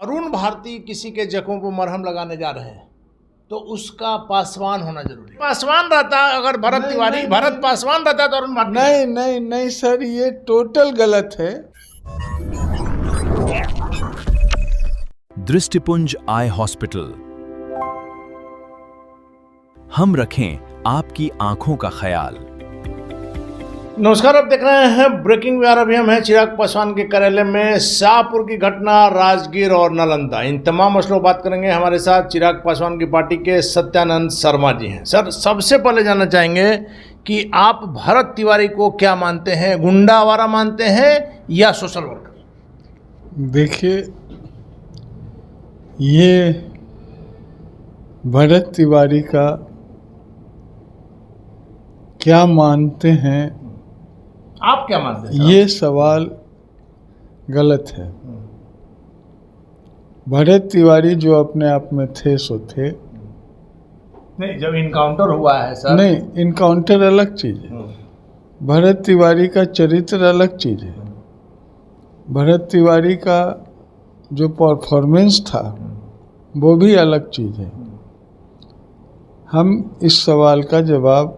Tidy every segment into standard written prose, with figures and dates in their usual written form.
अरुण भारती किसी के जख्मों पर मरहम लगाने जा रहे हैं तो उसका पासवान होना जरूरी है। पासवान रहता अगर भरत तिवारी भरत पासवान रहता तो अरुण भारती नहीं नहीं नहीं सर, ये टोटल गलत है। दृष्टिपुंज आई हॉस्पिटल। हम रखें आपकी आंखों का ख्याल। नमस्कार, आप देख रहे हैं ब्रेकिंग बिहार। अभी हम हैं चिराग पासवान के कार्यालय में। शाहपुर की घटना, राजगीर और नालंदा, इन तमाम मसलों पर बात करेंगे। हमारे साथ चिराग पासवान की पार्टी के सत्यानंद शर्मा जी हैं। सर, सबसे पहले जानना चाहेंगे कि आप भरत तिवारी को क्या मानते हैं, गुंडा आवारा मानते हैं या सोशल वर्कर? देखिए, ये भरत तिवारी का क्या मानते हैं, आप क्या मानते हैं? ये सवाल गलत है। भरत तिवारी जो अपने आप में थे सो थे। नहीं, जब इनकाउंटर हुआ है सर। नहीं, इनकाउंटर अलग चीज है, भरत तिवारी का चरित्र अलग चीज है। भरत तिवारी का जो परफॉर्मेंस था वो भी अलग चीज है। हम इस सवाल का जवाब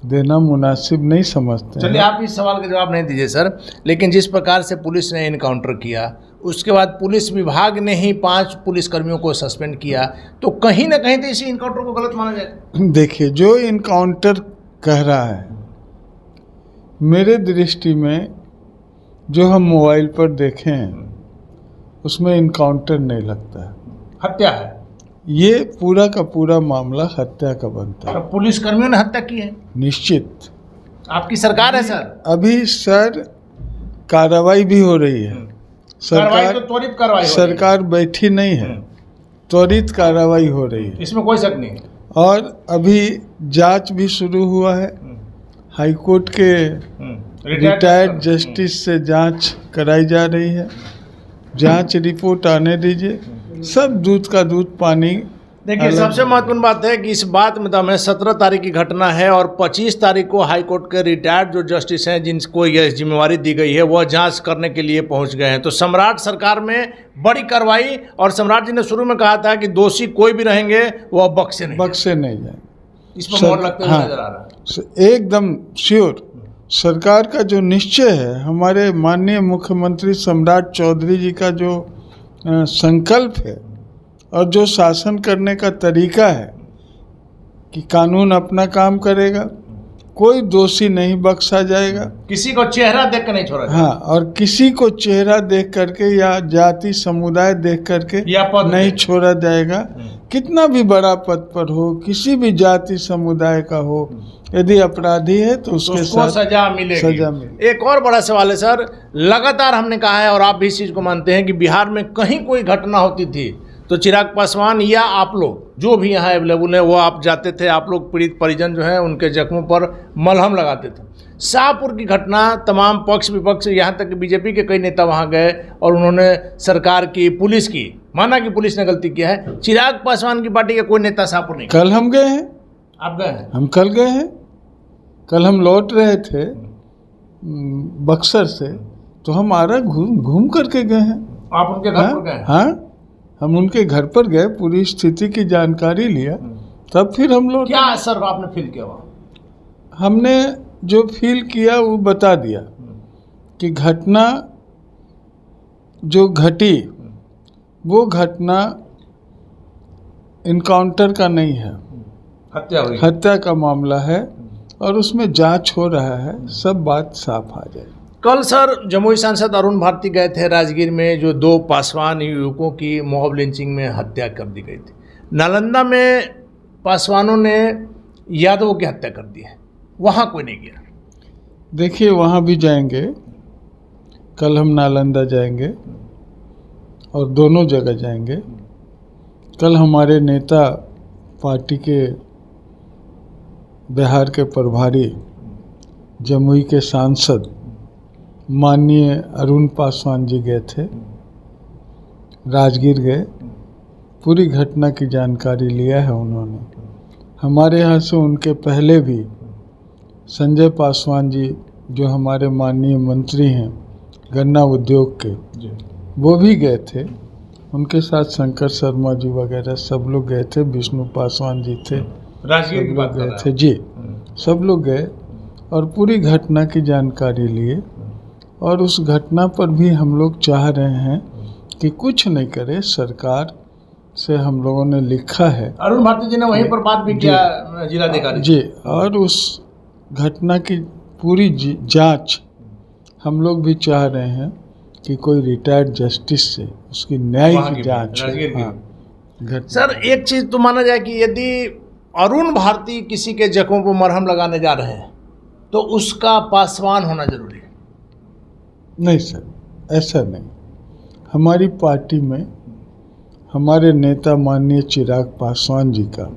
देना मुनासिब नहीं समझते। चलिए, आप इस सवाल का जवाब नहीं दीजिए सर, लेकिन जिस प्रकार से पुलिस ने इनकाउंटर किया, उसके बाद पुलिस विभाग ने ही 5 पुलिसकर्मियों को सस्पेंड किया, तो कहीं ना कहीं तो इसी इनकाउंटर को गलत माना जाएगा। देखिए, जो इनकाउंटर कह रहा है, मेरे दृष्टि में जो हम मोबाइल पर देखे हैं उसमें इनकाउंटर नहीं लगता है, हत्या है। ये पूरा का पूरा मामला हत्या का बनता है। तो पुलिसकर्मियों ने हत्या की है, निश्चित। आपकी सरकार है सर। अभी सर कार्रवाई भी हो रही है। कार्रवाई तो त्वरित कार्रवाई हो रही है। सरकार बैठी नहीं है, त्वरित कार्रवाई हो रही है, इसमें कोई शक नहीं है। और अभी जांच भी शुरू हुआ है। हाईकोर्ट के रिटायर्ड जस्टिस से जांच कराई जा रही है। जांच रिपोर्ट आने दीजिए, सब दूध का दूध पानी। देखिए, सबसे महत्वपूर्ण बात है कि इस बात में दम है। 17 तारीख की घटना है और 25 तारीख को हाईकोर्ट के रिटायर्ड जो जस्टिस हैं, जिनको यह जिम्मेवारी दी गई है, वह जांच करने के लिए पहुंच गए हैं। तो सम्राट सरकार में बड़ी कार्रवाई, और सम्राट जी ने शुरू में कहा था कि दोषी कोई भी रहेंगे वह बख्शे नहीं जाए। इस पर मोहर लगते हुए नजर आ रहा है। एकदम श्योर। सरकार का जो निश्चय है, हमारे माननीय मुख्यमंत्री सम्राट चौधरी जी का जो संकल्प है और जो शासन करने का तरीका है कि कानून अपना काम करेगा, कोई दोषी नहीं बख्शा जाएगा, किसी को चेहरा देख कर नहीं छोड़ा जाएगा। हाँ, और किसी को चेहरा देख करके या जाति समुदाय देख करके नहीं छोड़ा जाएगा। कितना भी बड़ा पद पर हो, किसी भी जाति समुदाय का हो, यदि अपराधी है तो उसके साथ सजा मिलेगी। एक और बड़ा सवाल है सर, लगातार हमने कहा है और आप भी इस चीज को मानते हैं कि बिहार में कहीं कोई घटना होती थी तो चिराग पासवान या आप लोग जो भी यहाँ अवेलेबल है वो आप जाते थे, आप लोग पीड़ित परिजन जो हैं उनके जख्मों पर मलहम लगाते थे। शाहपुर की घटना, तमाम पक्ष विपक्ष, यहाँ तक कि बीजेपी के कई नेता वहाँ गए और उन्होंने सरकार की, पुलिस की, माना कि पुलिस ने गलती किया है। चिराग पासवान की पार्टी के कोई नेता शाहपुर नहीं। कल हम गए हैं। आप गए हैं? हम कल गए हैं। कल हम लौट रहे थे बक्सर से, तो हम आरा घूम करके गए हैं। आप उनके घर पर गए? हाँ, हम उनके घर पर गए, पूरी स्थिति की जानकारी लिया, तब फिर हम लोग। क्या सर आपने फील किया वहाँ? हमने जो फील किया वो बता दिया कि घटना जो घटी वो घटना इनकाउंटर का नहीं है, हत्या का मामला है और उसमें जांच हो रहा है, सब बात साफ आ जाएगी। कल सर जमुई सांसद अरुण भारती गए थे राजगीर में, जो 2 पासवान युवकों की मॉब लिंचिंग में हत्या कर दी गई थी। नालंदा में पासवानों ने यादवों की हत्या कर दी है, वहाँ कोई नहीं गया। देखिए, वहाँ भी जाएंगे। कल हम नालंदा जाएंगे और दोनों जगह जाएंगे। कल हमारे नेता, पार्टी के बिहार के प्रभारी, जमुई के सांसद माननीय अरुण पासवान जी गए थे, राजगीर गए, पूरी घटना की जानकारी लिया है उन्होंने। हमारे यहाँ से उनके पहले भी संजय पासवान जी, जो हमारे माननीय मंत्री हैं गन्ना उद्योग के, वो भी गए थे उनके साथ शंकर शर्मा जी वगैरह सब लोग गए थे, विष्णु पासवान जी थे, राजगीर की सब बात लोग कर गए रहे थे हैं। जी। सब लोग गए और पूरी घटना की जानकारी लिए, और उस घटना पर भी हम लोग चाह रहे हैं कि कुछ नहीं करे। सरकार से हम लोगों ने लिखा है अरुण भारती जी ने वहीं पर बात भी किया जिलाधिकारी जी, और उस घटना की पूरी जांच हम लोग भी चाह रहे हैं कि कोई रिटायर्ड जस्टिस से उसकी न्याय वहाँ की की जांच राजगीर की। हाँ, सर एक चीज तो माना जाए कि यदि अरुण भारती किसी के जख्मों पर मरहम लगाने जा रहे हैं तो उसका पासवान होना जरूरी है। नहीं सर, ऐसा नहीं। हमारी पार्टी में हमारे नेता माननीय चिराग पासवान जी का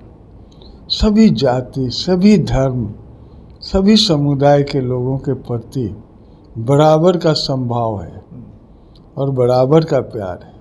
सभी जाति, सभी धर्म, सभी समुदाय के लोगों के प्रति बराबर का संभाव है और बराबर का प्यार है।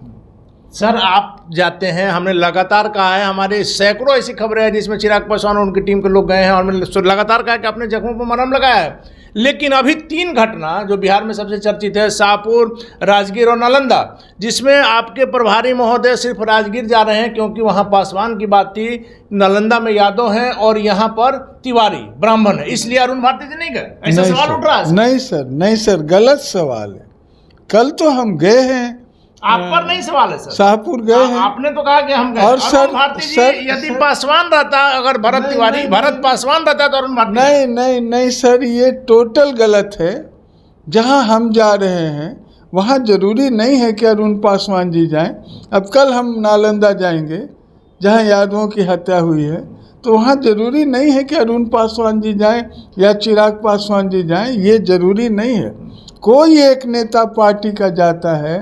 सर आप जाते हैं, हमने लगातार कहा है, हमारे सैकड़ों ऐसी खबरें हैं जिसमें चिराग पासवान और उनकी टीम के लोग गए हैं और हमने लगातार कहा कि अपने जख्मों पर मरहम लगाया है। लेकिन अभी 3 घटना जो बिहार में सबसे चर्चित है, शाहपुर, राजगीर और नालंदा, जिसमें आपके प्रभारी महोदय सिर्फ राजगीर जा रहे हैं क्योंकि वहां पासवान की बात थी, नालंदा में यादव हैं और यहाँ पर तिवारी ब्राह्मण है, इसलिए अरुण भारती जी नहीं गए, ऐसा सवाल उठ रहा है। नहीं सर, गलत सवाल है। कल तो हम गए हैं, आप पर नहीं सवाल है सर, शाहपुर गए हैं। आपने तो कहा कि हम गए। और सर, अरुण भारती जी सर, यदि सर, पासवान रहता, अगर भरत तिवारी, भरत पासवान रहता तो अरुण भारती नहीं सर, ये टोटल गलत है। जहां हम जा रहे हैं वहां जरूरी नहीं है कि अरुण पासवान जी जाएं। अब कल हम नालंदा जाएंगे जहां यादवों की हत्या हुई है, तो वहां जरूरी नहीं है कि अरुण पासवान जी जाएं या चिराग पासवान जी जाएं, ये जरूरी नहीं है। कोई एक नेता पार्टी का जाता है,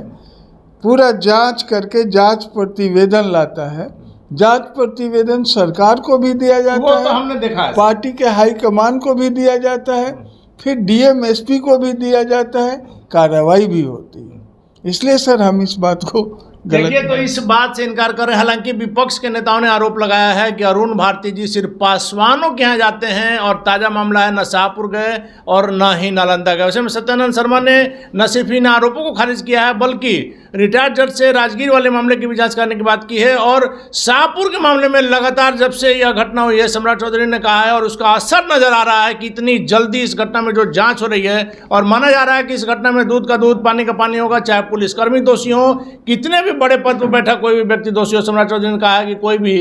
पूरा जांच करके जांच प्रतिवेदन लाता है, जांच प्रतिवेदन सरकार को भी दिया वो जाता तो है, हमने देखा है। पार्टी के हाईकमान को भी दिया जाता है, फिर डीएम एसपी को भी दिया जाता है, कार्रवाई भी होती है। इसलिए सर हम इस बात को देखिए, तो इस बात से इनकार कर रहे हैं। हालांकि विपक्ष के नेताओं ने आरोप लगाया है कि अरुण भारती जी सिर्फ पासवानों के यहाँ जाते हैं और ताज़ा मामला है, न शाहपुर गए और न ही नालंदा गए। वैसे में सत्यानंद शर्मा ने न सिर्फ इन आरोपों को खारिज किया है बल्कि रिटायर्ड जज से राजगीर वाले मामले की भी जांच करने की बात की है, और शाहपुर के मामले में लगातार जब से यह घटना हुई है, सम्राट चौधरी ने कहा है और उसका असर नजर आ रहा है कि इतनी जल्दी इस घटना में जो जांच हो रही है, और माना जा रहा है कि इस घटना में दूध का दूध पानी का पानी होगा, चाहे पुलिसकर्मी दोषी हो, कितने भी बड़े पद पर बैठा कोई भी व्यक्ति दोषी हो। सम्राट चौधरी ने कहा है कि कोई भी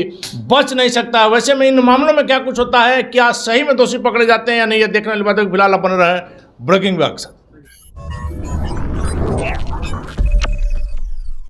बच नहीं सकता। वैसे में इन मामलों में क्या कुछ होता है, क्या सही में दोषी पकड़े जाते हैं या नहीं, ये देखने वाली बात है। फिलहाल अपन रहे ब्रेकिंग न्यूज़।